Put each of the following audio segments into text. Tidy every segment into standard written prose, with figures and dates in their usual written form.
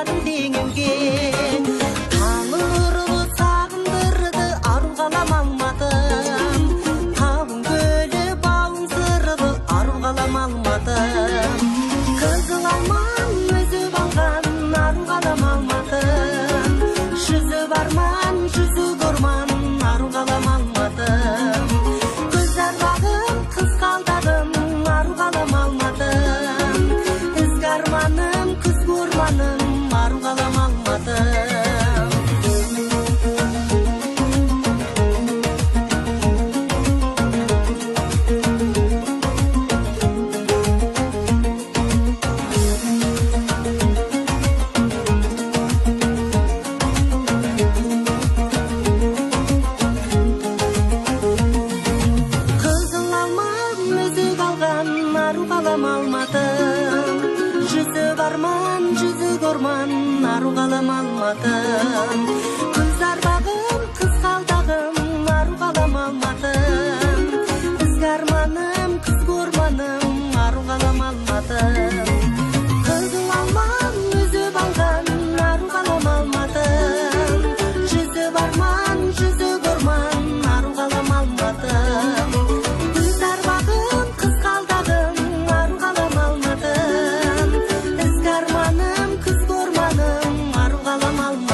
бардым деңеуге. Таң нұры сағындырды, ару қалам алмадым. Тауың көлі бауың сырды, ару қалам алмадым. Қызыл алман өзіп алған, ару қалам алмадым. Жүзі барман, жүзі көрман, ару қалам алмадым. Көздар бағым, қыз қалдадым, ару қалам алмадым. Ізгі арманым, күз көрманым, ару қалам алмадым. Қызыл алман өзіп алған, ару қалам алмадым. Жүзі барман, жүзі көрман, ару қалам алмадым. Көздар бағым, қыз қалдағым, ару қалам алмадым. Ізгі арманым, күз көрманым, ару қалам алмадым. Қызыл алман өзіп алған, ару қалам алмадым. Жүзі барман, жүзі көрман, ару қалам алмадым. Көздар бағым, қыз қалдағым, ару қалам алмадым. Ізгі арманым, күз көрманым, ару қалам алмадым.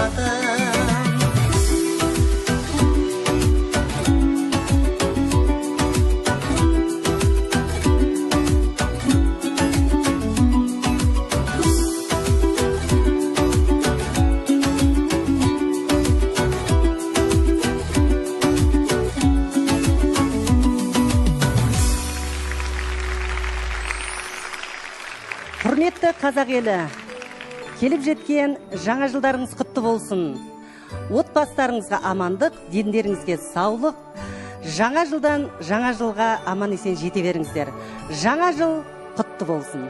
Құрметті қазақ елі, келіп жеткен жаңа жылдарыңыз құтты болсын. Отбасыларыңызға амандық, дендеріңізге саулық. Жаңа жылдан жаңа жылға аман есен жете беріңіздер. Жаңа жыл құтты болсын.